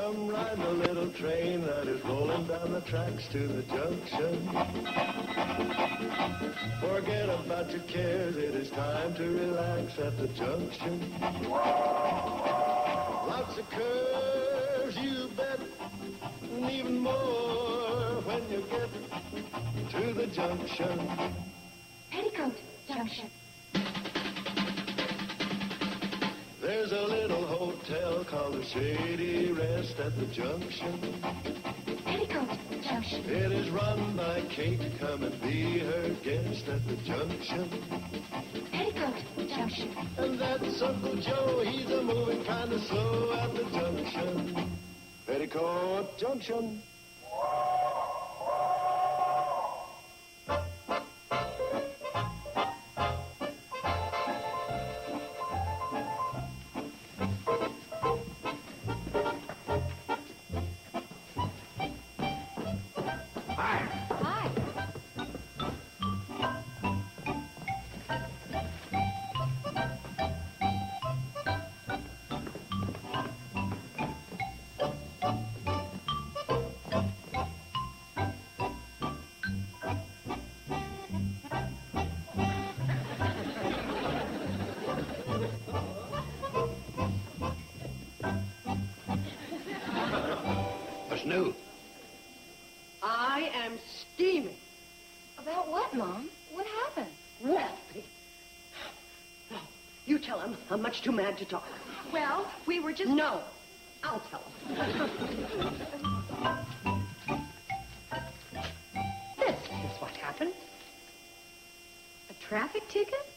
Come ride the little train that is rolling down the tracks to the junction. Forget about your cares, it is time to relax at the junction. Lots of curves, you bet, and even more when you get to the junction. Petticoat Junction. There's a little hotel called the Shady Rest at the junction. Petticoat Junction. It is run by Kate. Come and be her guest at the junction. Petticoat Junction. And that's Uncle Joe. He's a moving kind of slow at the junction. Petticoat Junction. New. I am steaming. About what, Mom? What happened? Wealthy. No, you tell him. I'm much too mad to talk. Well, we were just... No, I'll tell him. This is what happened. A traffic ticket?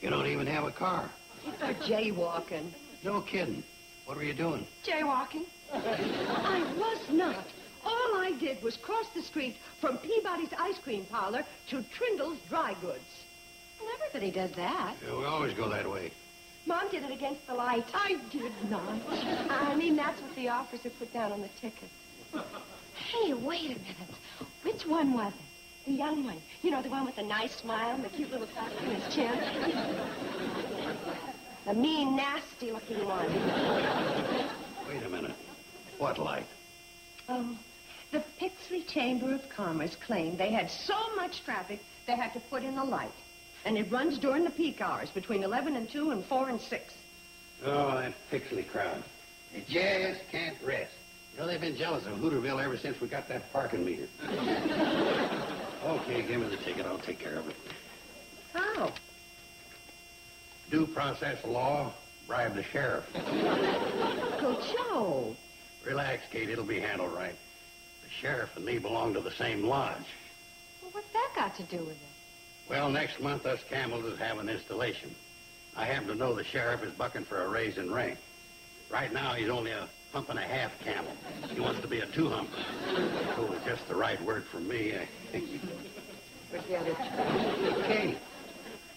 You don't even have a car. For jaywalking. No kidding. What were you doing? Jaywalking. I was not. All I did was cross the street from Peabody's ice cream parlor to Trindle's dry goods. Well, everybody does that. Yeah, we always go that way. Mom did it against the light. I did not. I mean, that's what the officer put down on the ticket. Hey, wait a minute. Which one was it? The young one. You know, the one with the nice smile and the cute little tuck in his chin. The mean, nasty-looking one. Wait a minute. What light? Oh, the Pixley Chamber of Commerce claimed they had so much traffic they had to put in a light. And it runs during the peak hours, between 11 and 2 and 4 and 6. Oh, that Pixley crowd. They just can't rest. You know, they've been jealous of Hooterville ever since we got that parking meter. Okay, give me the ticket. I'll take care of it. How? Due process law, bribe the sheriff. Uncle Joe. Relax, Kate. It'll be handled right. The sheriff and me belong to the same lodge. Well, what's that got to do with it? Well, next month, us Camels is having installation. I happen to know the sheriff is bucking for a raise in rank. Right now, he's only a hump and a half camel. He wants to be a two-hump. If it was just the right word for me, Forget it. Kate.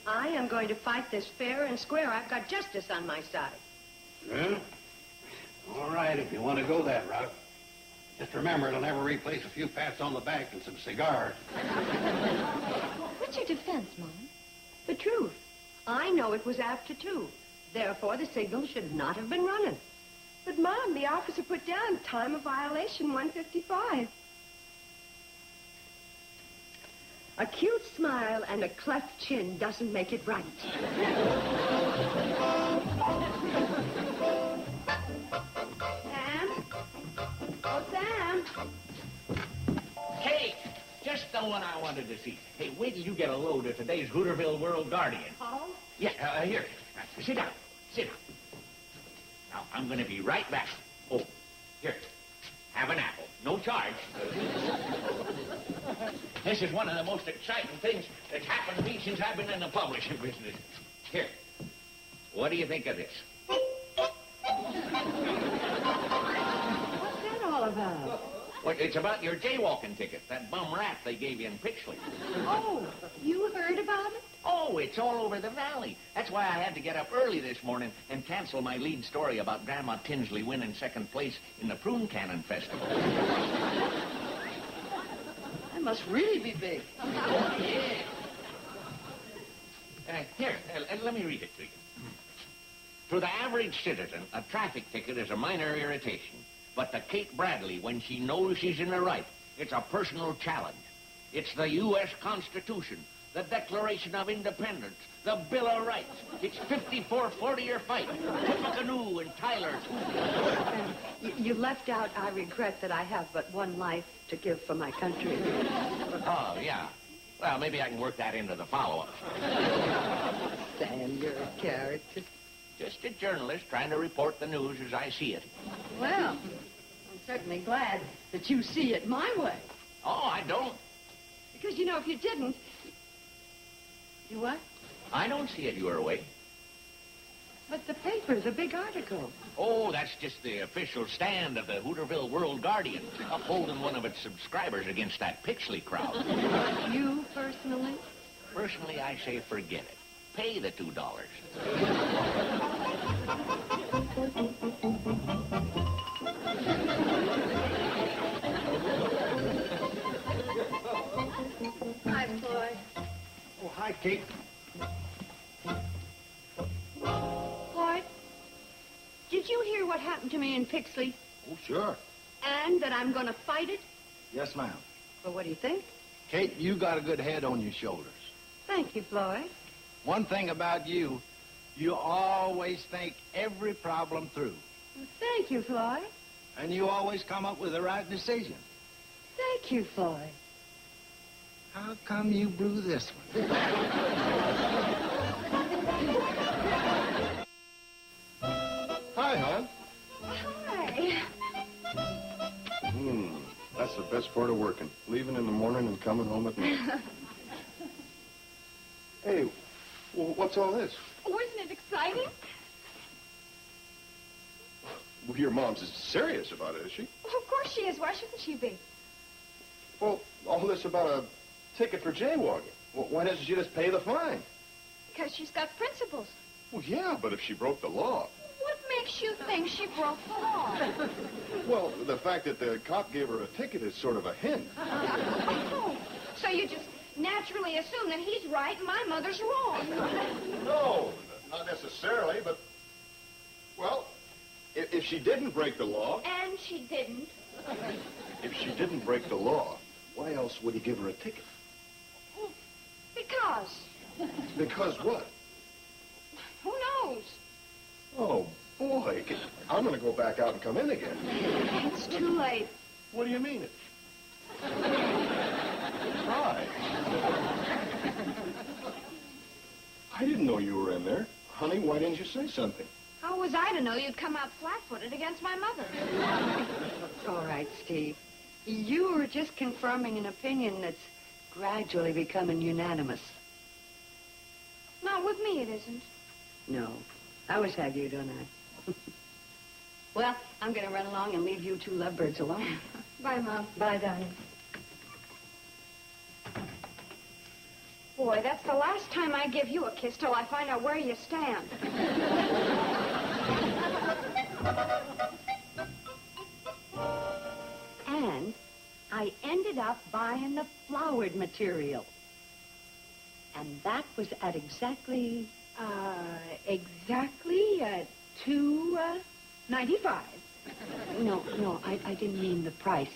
I am going to fight this fair and square. I've got justice on my side. Well, all right, if you want to go that route. Just remember, it'll never replace a few pats on the back and some cigars. What's your defense, Mom? The truth. I know it was after 2. Therefore, the signal should not have been running. But, Mom, the officer put down time of violation 1:55. A cute smile and a cleft chin doesn't make it right. Sam? Oh, Sam? Hey, just the one I wanted to see. Hey, wait till you get a load of today's Hooterville World Guardian. Oh? Yeah, here. Sit down. Sit down. Now, I'm going to be right back. Oh, here. Have an apple. No charge. This is one of the most exciting things that's happened to me since I've been in the publishing business. Here. What do you think of this? What's that all about? Well, it's about your jaywalking ticket, that bum rat they gave you in Pixley. Oh, you heard about it? Oh, it's all over the valley. That's why I had to get up early this morning and cancel my lead story about Grandma Tinsley winning second place in the Prune Cannon Festival. That must really be big. Oh, yeah. Here, let me read it to you. To the average citizen, a traffic ticket is a minor irritation. But to Kate Bradley, when she knows she's in the right, it's a personal challenge. It's the U.S. Constitution, the Declaration of Independence, the Bill of Rights. It's 54-40 or fight. Tippecanoe and Tyler, too. You left out, I regret that I have but one life to give for my country. Oh, yeah. Well, maybe I can work that into the follow-up. Sam, you're a character. Just a journalist trying to report the news as I see it. Well, I'm certainly glad that you see it my way. Oh, I don't. Because, you know, if you didn't... You what? I don't see it your way. But the paper, the big article. Oh, that's just the official stand of the Hooterville World Guardian, upholding one of its subscribers against that Pixley crowd. You, personally? Personally, I say forget it. Pay the $2. Hi, Floyd. Oh, hi, Kate. Floyd, did you hear what happened to me in Pixley? Oh, sure. And that I'm going to fight it? Yes, ma'am. Well, what do you think? Kate, you got a good head on your shoulders. Thank you, Floyd. One thing about you, you always think every problem through. Well, thank you, Floyd. And you always come up with the right decision. Thank you, Floyd. How come you blew this one? Hi, hon. Hi. That's the best part of working. Leaving in the morning and coming home at night. Hey, what's all this? Oh, isn't it exciting? Well, your mom's serious about it, is she? Well, of course she is. Why shouldn't she be? Well, all this about a ticket for jaywalking. Well, why doesn't she just pay the fine? Because she's got principles. Well, yeah, but if she broke the law. What makes you think she broke the law? Well, the fact that the cop gave her a ticket is sort of a hint. Oh, so you just naturally assume that he's right and my mother's wrong. No, not necessarily, but, well, if she didn't break the law, And she didn't. if she didn't break the law, why else would he give her a ticket? Because. Because what? Who knows? Oh, boy. I'm going to go back out and come in again. It's too late. What do you mean? Hi. I didn't know you were in there. Honey, why didn't you say something? How was I to know you'd come out flat-footed against my mother? All right, Steve. You were just confirming an opinion that's gradually becoming unanimous. Not with me, it isn't. No. I always have you, don't I? Well, I'm going to run along and leave you two lovebirds alone. Bye, Mom. Bye, darling. Boy, that's the last time I give you a kiss till I find out where you stand. And I ended up buying the flowered material. And that was at exactly $2.95. No, I didn't mean the price.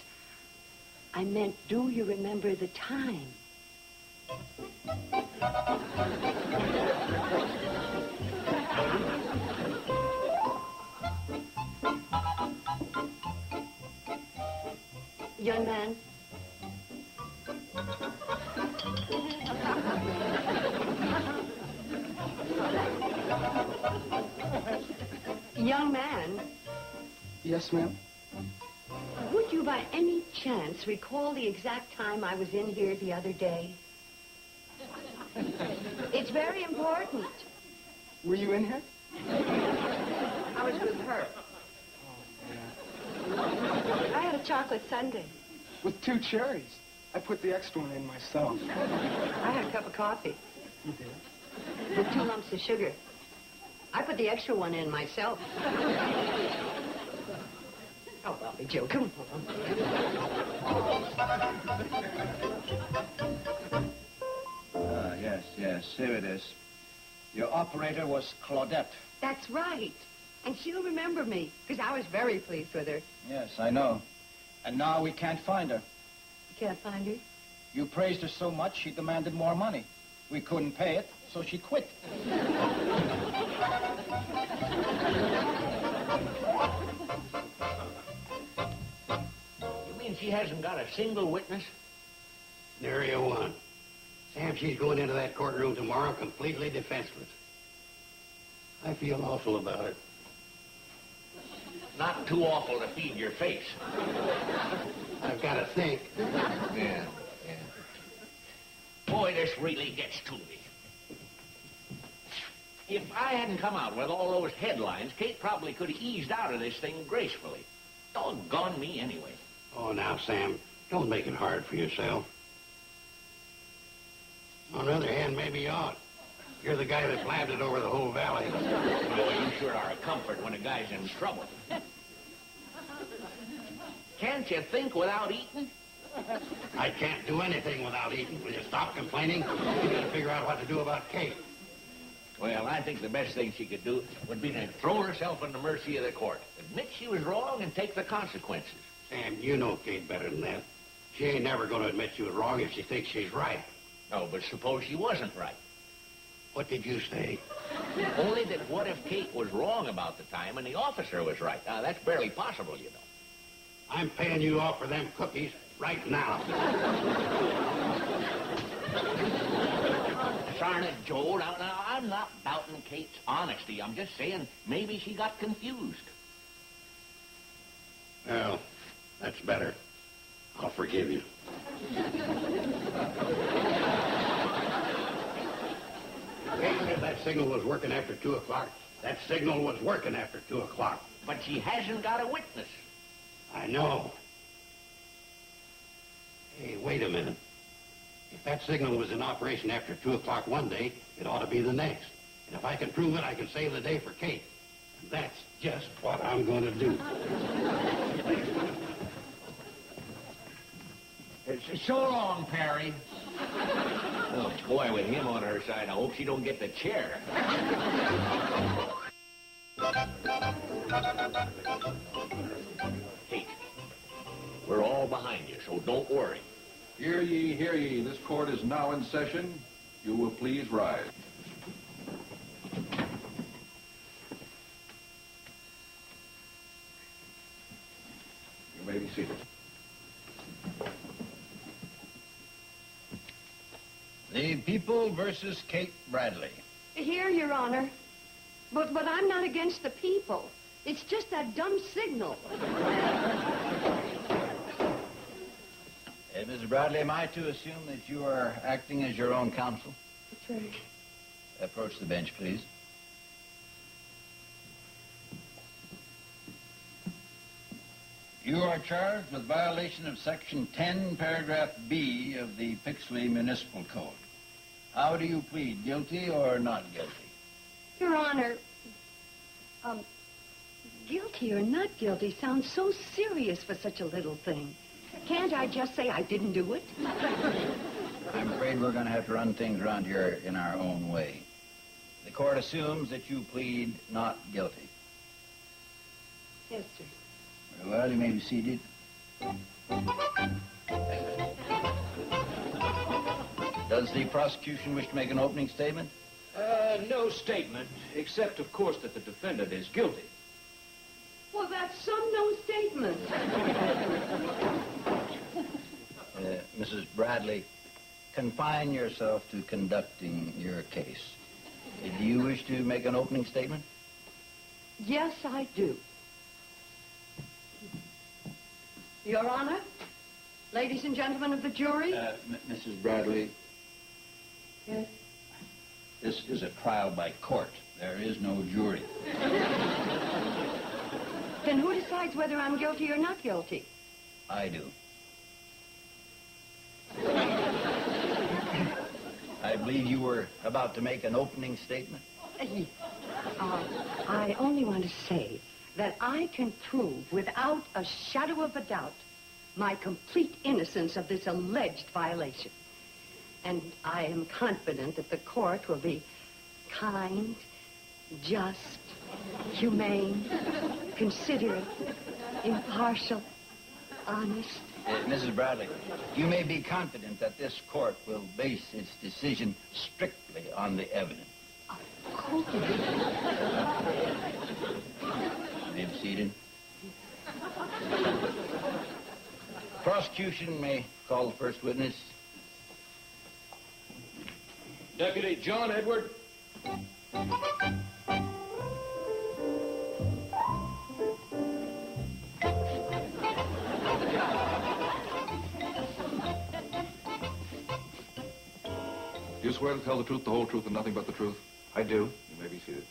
I meant, do you remember the time? Young man. Young man. Yes, ma'am. Would you by any chance recall the exact time I was in here the other day? It's very important. Were you in here? I was with her. I had a chocolate sundae. With 2 cherries. I put the extra one in myself. I had a cup of coffee. You did? With 2 lumps of sugar. I put the extra one in myself. Oh, I'll be joking. Yes, here it is. Your operator was Claudette. That's right. And she'll remember me, because I was very pleased with her. Yes, I know. And now we can't find her. You can't find her? You praised her so much, she demanded more money. We couldn't pay it, so she quit. You mean she hasn't got a single witness? Nary a one. Sam, she's going into that courtroom tomorrow completely defenseless. I feel awful about it. Not too awful to feed your face. I've got to think. Yeah. Boy, this really gets to me. If I hadn't come out with all those headlines, Kate probably could have eased out of this thing gracefully. Doggone me anyway. Oh, now, Sam, don't make it hard for yourself. On the other hand, maybe you ought. You're the guy that blabbed it over the whole valley. Boy, you sure are a comfort when a guy's in trouble. Can't you think without eating? I can't do anything without eating. Will you stop complaining? You gotta figure out what to do about Kate. Well, I think the best thing she could do would be to throw herself on the mercy of the court. Admit she was wrong and take the consequences. Sam, you know Kate better than that. She ain't never gonna admit she was wrong if she thinks she's right. No, but suppose she wasn't right. What did you say? Only that what if Kate was wrong about the time and the officer was right? Now, that's barely possible, you know. I'm paying you off for them cookies right now. Darn it, Joe. Now, I'm not doubting Kate's honesty. I'm just saying maybe she got confused. Well, that's better. I'll forgive you. Kate said that signal was working after 2 o'clock. That signal was working after 2 o'clock. But she hasn't got a witness. I know. Hey, wait a minute. If that signal was in operation after 2 o'clock one day, it ought to be the next. And if I can prove it, I can save the day for Kate. And that's just what I'm going to do. So long, Perry. Oh, boy, with him on her side, I hope she don't get the chair. Kate, we're all behind you, so don't worry. Hear ye, hear ye. This court is now in session. You will please rise. You may be seated. The People versus Kate Bradley. Here, Your Honor. But I'm not against the people. It's just that dumb signal. Mrs. Bradley, am I to assume that you are acting as your own counsel? That's right. Approach the bench, please. You are charged with violation of Section 10, Paragraph B of the Pixley Municipal Code. How do you plead, guilty or not guilty? Your Honor, guilty or not guilty sounds so serious for such a little thing. Can't I just say I didn't do it? I'm afraid we're going to have to run things around here in our own way. The court assumes that you plead not guilty. Yes, sir. Very well, you may be seated. Does the prosecution wish to make an opening statement? No statement, except, of course, that the defendant is guilty. Well, that's some no statement. Mrs. Bradley, confine yourself to conducting your case. Do you wish to make an opening statement? Yes, I do. Your Honor, ladies and gentlemen of the jury. Mrs. Bradley, Yes. this is a trial by court. There is no jury. Then who decides whether I'm guilty or not guilty? I do. I believe you were about to make an opening statement. Yes. I only want to say that I can prove without a shadow of a doubt my complete innocence of this alleged violation. And I am confident that the court will be kind, just, humane, considerate, impartial, honest. Mrs. Bradley, you may be confident that this court will base its decision strictly on the evidence. Cool. Be seated. Prosecution may call the first witness. Deputy John Edward. Do you swear to tell the truth, the whole truth, and nothing but the truth? I do. You may be seated.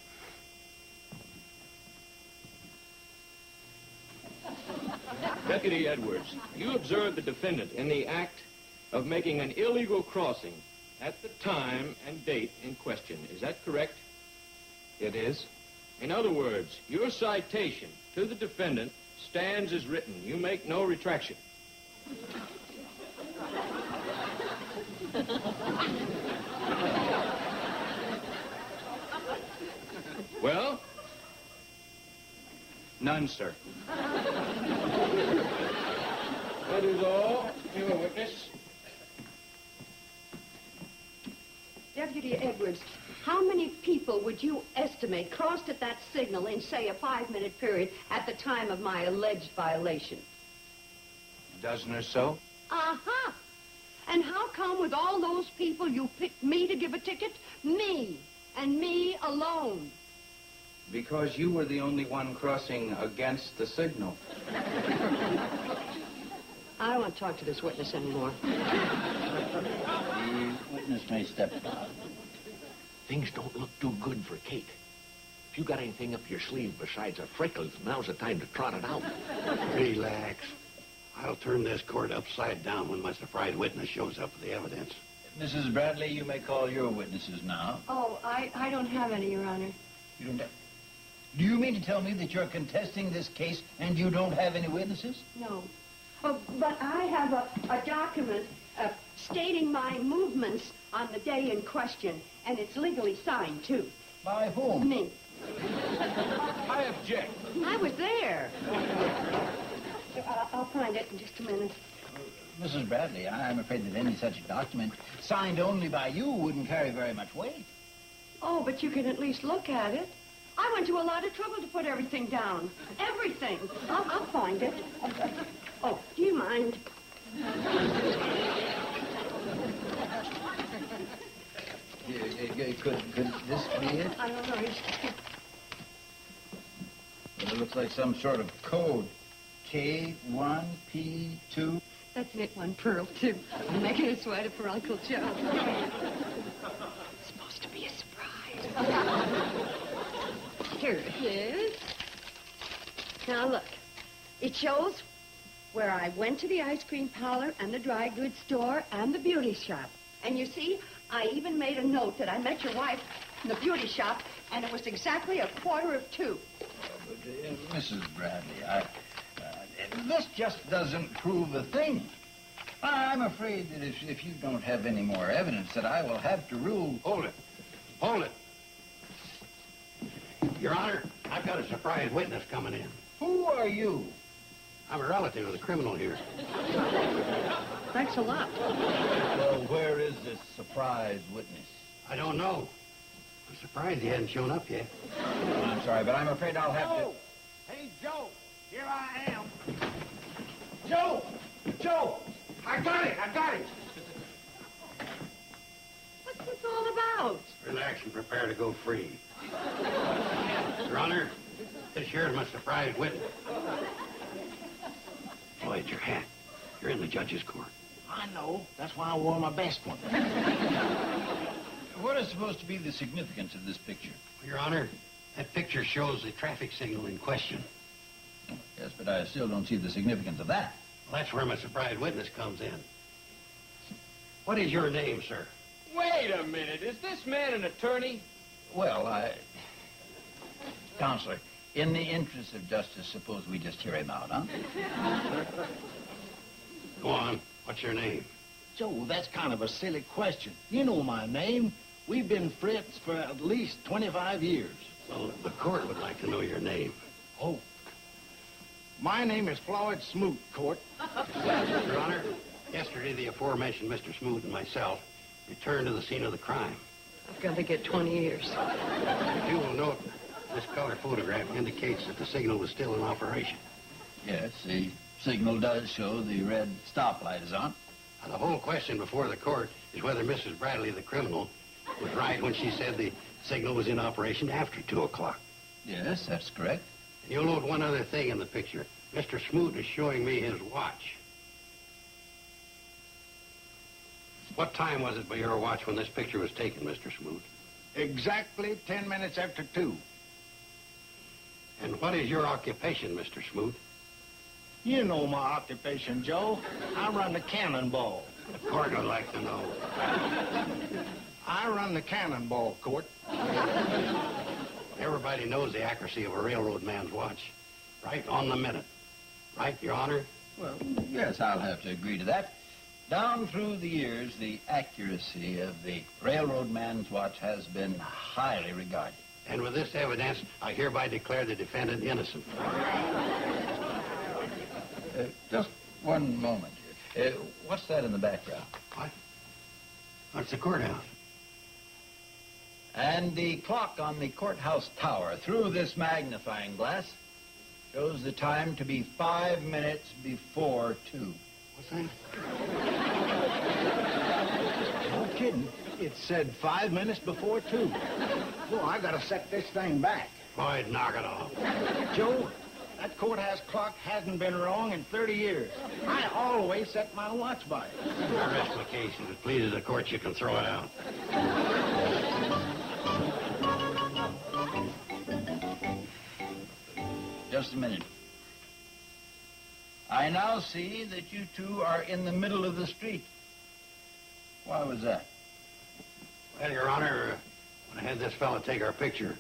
Deputy Edwards, you observed the defendant in the act of making an illegal crossing at the time and date in question. Is that correct? It is. In other words, your citation to the defendant stands as written. You make no retraction. Well? None, sir. That is all. Your witness. Deputy Edwards, how many people would you estimate crossed at that signal in, say, a 5-minute period at the time of my alleged violation? A dozen or so. Uh-huh. And how come with all those people you picked me to give a ticket? Me, and me alone. Because you were the only one crossing against the signal. I don't want to talk to this witness anymore. The witness may step down. Things don't look too good for Kate. If you got anything up your sleeve besides a freckles, now's the time to trot it out. Relax. I'll turn this court upside down when my surprise witness shows up with the evidence. Mrs. Bradley, you may call your witnesses now. Oh, I don't have any, Your Honor. You don't have... Do you mean to tell me that you're contesting this case and you don't have any witnesses? No. Oh, but I have a document stating my movements on the day in question, and it's legally signed, too. By whom? Me. I object. I was there. I'll find it in just a minute. Mrs. Bradley, I'm afraid that any such document signed only by you wouldn't carry very much weight. Oh, but you can at least look at it. I went to a lot of trouble to put everything down. Everything. I'll find it. Oh, do you mind? Could this be it? I don't know. Well, it looks like some sort of code. K1P2. That's knit one pearl, too. I'm making a sweater for Uncle Joe. It's supposed to be a surprise. Here it is. Now, look. It shows where I went to the ice cream parlor and the dry goods store and the beauty shop. And you see, I even made a note that I met your wife in the beauty shop, and it was exactly 1:45. Mrs. Bradley, this just doesn't prove a thing. I'm afraid that if you don't have any more evidence, that I will have to rule... Hold it. Hold it. Your Honor, I've got a surprise witness coming in. Who are you? I'm a relative of the criminal here. Thanks a lot. Well, where is this surprise witness? I don't know. I'm surprised he hasn't shown up yet. I'm sorry, but I'm afraid I'll have to... Hey, Joe, here I am. Joe! Joe! I got it! What's this all about? Relax and prepare to go free. Your Honor, this here's my surprise witness. Floyd, your hat. You're in the judge's court. I know. That's why I wore my best one. What is supposed to be the significance of this picture? Your Honor, that picture shows the traffic signal in question. Yes, but I still don't see the significance of that. Well, that's where my surprise witness comes in. What is your name, sir? Wait a minute. Is this man an attorney? Well, Counselor, in the interest of justice, suppose we just hear him out, huh? Go on. What's your name? Joe, that's kind of a silly question. You know my name. We've been friends for at least 25 years. Well, the court would like to know your name. Oh. My name is Floyd Smoot, Court. Your Honor, yesterday the aforementioned Mr. Smoot and myself returned to the scene of the crime. I've got to get 20 years. If you will note, this color photograph indicates that the signal was still in operation. Yes, the signal does show the red stoplight is on. Now, the whole question before the court is whether Mrs. Bradley, the criminal, was right when she said the signal was in operation after 2 o'clock. Yes, that's correct. And you'll note one other thing in the picture. Mr. Smoot is showing me his watch. What time was it by your watch when this picture was taken, Mr. Smoot? Exactly 10 minutes after 2. And what is your occupation, Mr. Smoot? You know my occupation, Joe. I run the cannonball. The court would like to know. I run the cannonball, Court. Everybody knows the accuracy of a railroad man's watch. Right on the minute. Right, Your Honor? Well, yes, I'll have to agree to that. Down through the years, the accuracy of the railroad man's watch has been highly regarded. And with this evidence, I hereby declare the defendant innocent. Just one moment here. What's that in the background? What? That's the courthouse. And the clock on the courthouse tower through this magnifying glass shows the time to be 5 minutes before 2. What's that? No kidding. It said 5 minutes before 2. Well, I gotta set this thing back. Boy, knock it off. Joe, that courthouse clock hasn't been wrong in 30 years. I always set my watch by it. I rest my case. If it pleases the court, you can throw it out. Just a minute. I now see that you two are in the middle of the street. Why was that? Well, Your Honor, when I had this fella take our picture,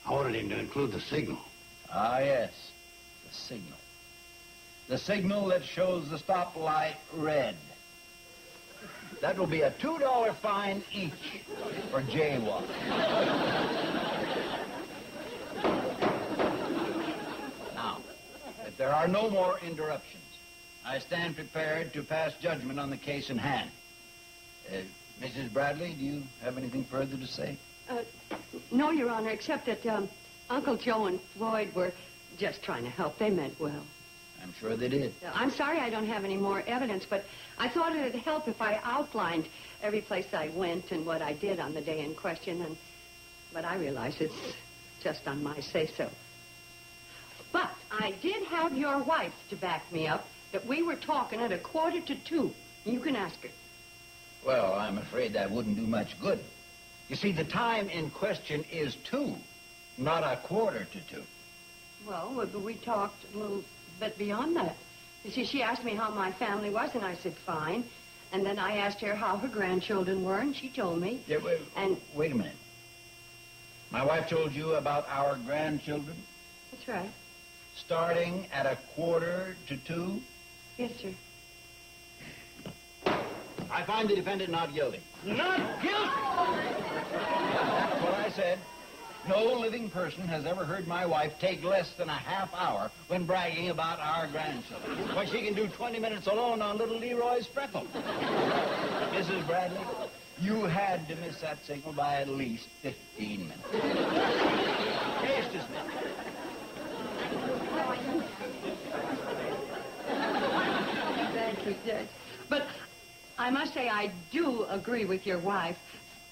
I wanted him to include the signal. Ah, yes. The signal. The signal that shows the stoplight red. That will be a $2 fine each for jaywalking. Now, if there are no more interruptions, I stand prepared to pass judgment on the case in hand. Mrs. Bradley, do you have anything further to say? No, Your Honor, except that Uncle Joe and Floyd were just trying to help. They meant well. I'm sure they did. I'm sorry I don't have any more evidence, but I thought it'd help if I outlined every place I went and what I did on the day in question, but I realize it's just on my say-so. But I did have your wife to back me up that we were talking at 1:45. You can ask her. Well, I'm afraid that wouldn't do much good. You see, the time in question is 2, not 1:45. Well, we talked a little bit beyond that. You see, she asked me how my family was, and I said, fine. And then I asked her how her grandchildren were, and she told me. Yeah, wait a minute. My wife told you about our grandchildren? That's right. Starting at 1:45? Yes, sir. I find the defendant not guilty. Not guilty! That's what I said. No living person has ever heard my wife take less than a half hour when bragging about our grandchildren. Why, she can do 20 minutes alone on little Leroy's freckle. Mrs. Bradley, you had to miss that signal by at least 15 minutes. Case dismissed. Thank you, Judge. But I must say I do agree with your wife.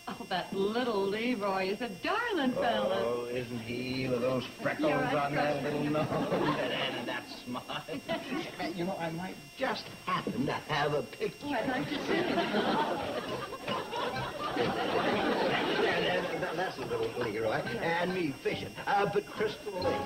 Oh, that little Leroy is a darling fella. Oh, isn't he, with those freckles on that little nose and that smile? You know, I might just happen to have a picture. Oh, I'd like to see it. That's a little Leroy. And me fishing up at Crystal Lake.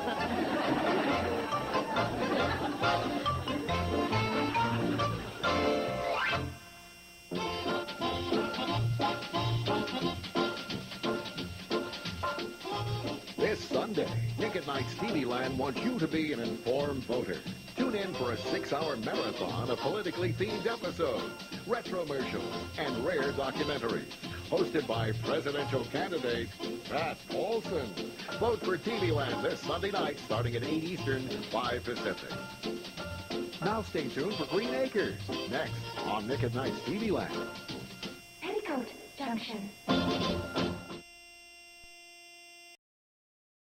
This Sunday, Nick at Night's TV Land wants you to be an informed voter. Tune in for a 6-hour marathon of politically themed episodes, retromercials, and rare documentaries. hosted by presidential candidate Pat Paulson. Vote for TV Land this Sunday night, starting at 8 Eastern, 5 Pacific. Now stay tuned for Green Acres, next on Nick at Night's TV Land. Petticoat Junction.